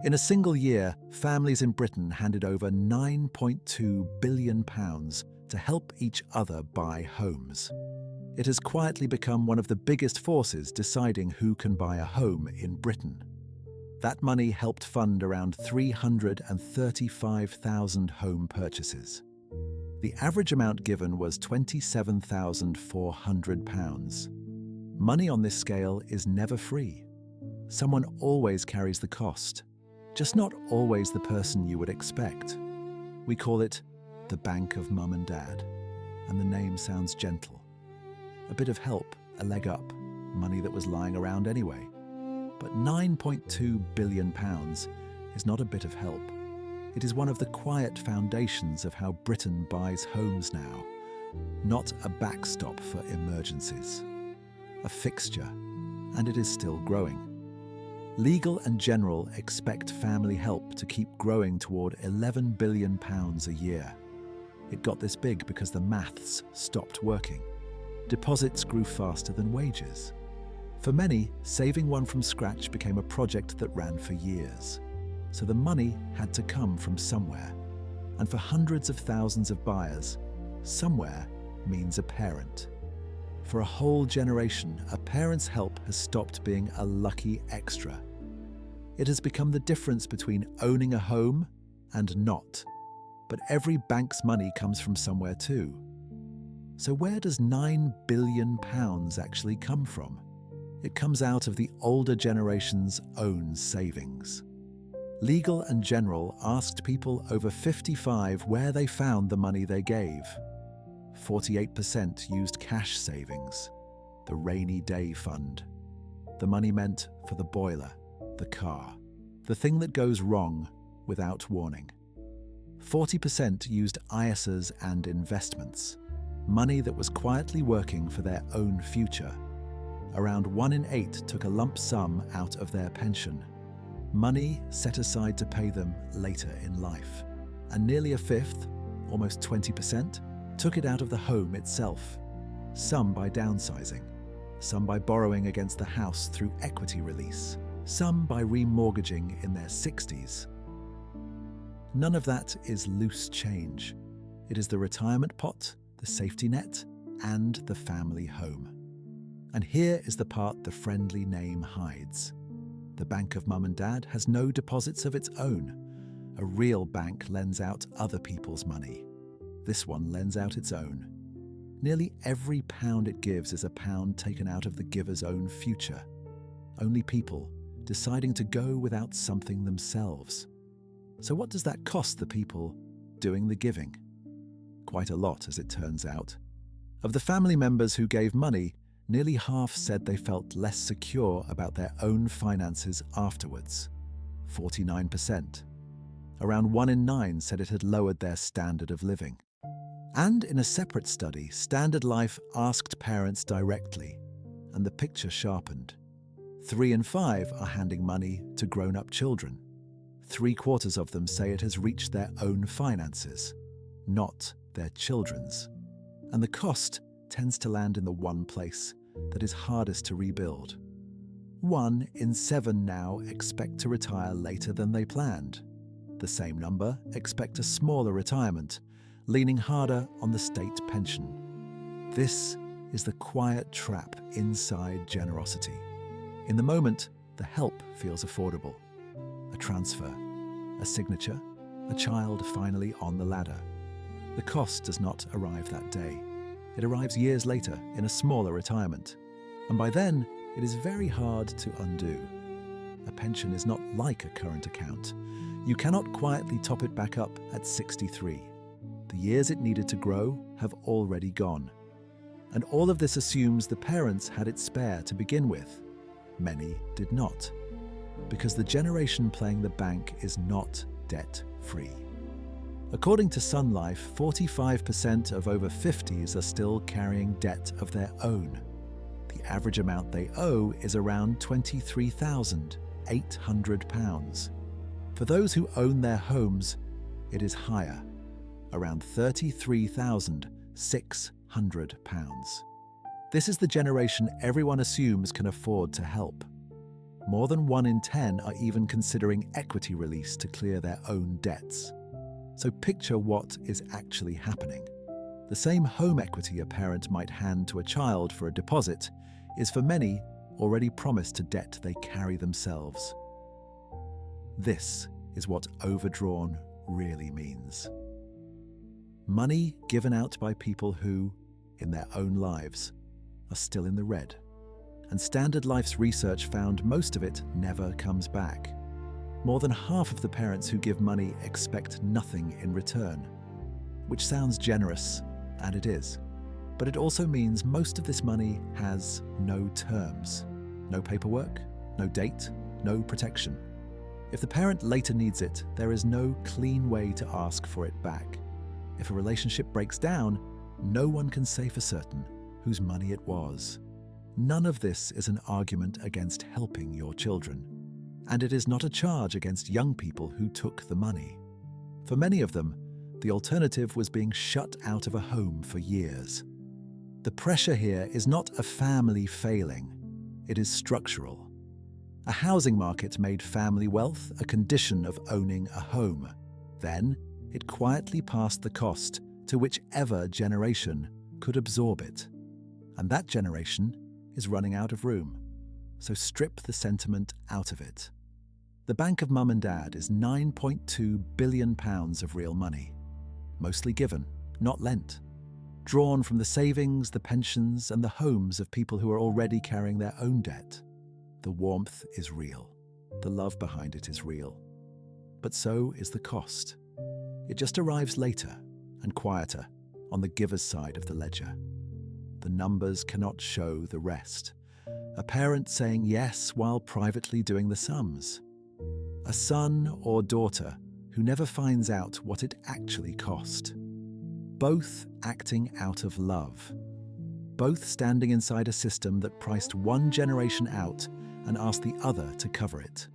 In a single year, families in Britain handed over £9.2 billion to help each other buy homes. It has quietly become one of the biggest forces deciding who can buy a home in Britain. That money helped fund around 335,000 home purchases. The average amount given was £27,400. Money on this scale is never free. Someone always carries the cost, just not always the person you would expect. We call it the Bank of Mum and Dad, and the name sounds gentle. A bit of help, a leg up, money that was lying around anyway. But £9.2 billion is not a bit of help. It is one of the quiet foundations of how Britain buys homes now, not a backstop for emergencies. A fixture, and it is still growing. Legal & General expect family help to keep growing toward £11 billion a year. It got this big because the maths stopped working. Deposits grew faster than wages. For many, saving one from scratch became a project that ran for years. So the money had to come from somewhere. And for hundreds of thousands of buyers, somewhere means a parent. For a whole generation, a parent's help has stopped being a lucky extra. It has become the difference between owning a home and not. But every bank's money comes from somewhere too. So where does £9 billion actually come from? It comes out of the older generation's own savings. Legal & General asked people over 55 where they found the money they gave. 48% used cash savings, the rainy day fund. The money meant for the boiler, the car, the thing that goes wrong without warning. 40% used ISAs and investments, money that was quietly working for their own future. Around 1 in 8 took a lump sum out of their pension, money set aside to pay them later in life. And nearly a fifth, almost 20%, took it out of the home itself, some by downsizing, some by borrowing against the house through equity release, some by remortgaging in their 60s. None of that is loose change. It is the retirement pot, the safety net, and the family home. And here is the part the friendly name hides. The Bank of Mum and Dad has no deposits of its own. A real bank lends out other people's money. This one lends out its own. Nearly every pound it gives is a pound taken out of the giver's own future. Only people deciding to go without something themselves. So what does that cost the people doing the giving? Quite a lot, as it turns out. Of the family members who gave money, nearly half said they felt less secure about their own finances afterwards. 49%. Around 1 in 9 said it had lowered their standard of living. And in a separate study, Standard Life asked parents directly, and the picture sharpened. 3 in 5 are handing money to grown-up children. 3/4 of them say it has reached their own finances, not their children's. And the cost tends to land in the one place that is hardest to rebuild. 1 in 7 now expect to retire later than they planned. The same number expect a smaller retirement, leaning harder on the state pension. This is the quiet trap inside generosity. In the moment, the help feels affordable. A transfer, a signature, a child finally on the ladder. The cost does not arrive that day. It arrives years later in a smaller retirement. And by then, it is very hard to undo. A pension is not like a current account. You cannot quietly top it back up at 63. The years it needed to grow have already gone. And all of this assumes the parents had it spare to begin with. Many did not. Because the generation playing the bank is not debt-free. According to Sun Life, 45% of over 50s are still carrying debt of their own. The average amount they owe is around £23,800. For those who own their homes, it is higher, around £33,600. This is the generation everyone assumes can afford to help. More than 1 in 10 are even considering equity release to clear their own debts. So picture what is actually happening. The same home equity a parent might hand to a child for a deposit is for many already promised to debt they carry themselves. This is what overdrawn really means. Money given out by people who, in their own lives, are still in the red. And Standard Life's research found most of it never comes back. More than half of the parents who give money expect nothing in return, which sounds generous, and it is. But it also means most of this money has no terms, no paperwork, no date, no protection. If the parent later needs it, there is no clean way to ask for it back. If a relationship breaks down, no one can say for certain whose money it was. None of this is an argument against helping your children. And it is not a charge against young people who took the money. For many of them, the alternative was being shut out of a home for years. The pressure here is not a family failing, it is structural. A housing market made family wealth a condition of owning a home. Then, it quietly passed the cost to whichever generation could absorb it. And that generation is running out of room. So strip the sentiment out of it. The bank of mum and dad is £9.2 billion of real money. Mostly given, not lent. Drawn from the savings, the pensions, and the homes of people who are already carrying their own debt. The warmth is real. The love behind it is real. But so is the cost. It just arrives later and quieter on the giver's side of the ledger. The numbers cannot show the rest. A parent saying yes while privately doing the sums. A son or daughter who never finds out what it actually cost. Both acting out of love. Both standing inside a system that priced one generation out and asked the other to cover it.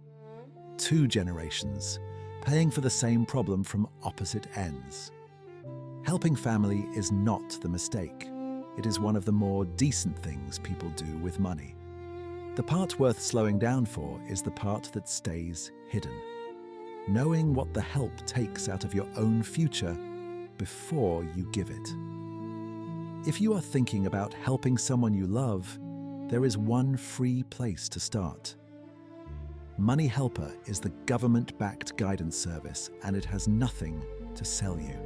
2 generations, paying for the same problem from opposite ends. Helping family is not the mistake. It is one of the more decent things people do with money. The part worth slowing down for is the part that stays hidden. Knowing what the help takes out of your own future before you give it. If you are thinking about helping someone you love, there is one free place to start. Money Helper is the government-backed guidance service, and it has nothing to sell you.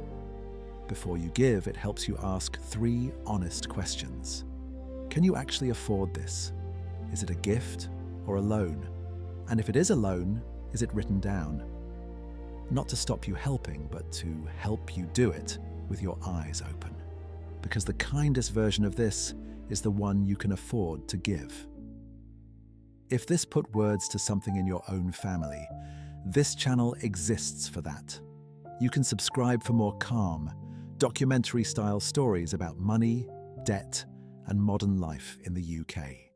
Before you give, it helps you ask 3 honest questions. Can you actually afford this? Is it a gift or a loan? And if it is a loan, is it written down? Not to stop you helping, but to help you do it with your eyes open. Because the kindest version of this is the one you can afford to give. If this put words to something in your own family, this channel exists for that. You can subscribe for more calm, documentary-style stories about money, debt, and modern life in the UK.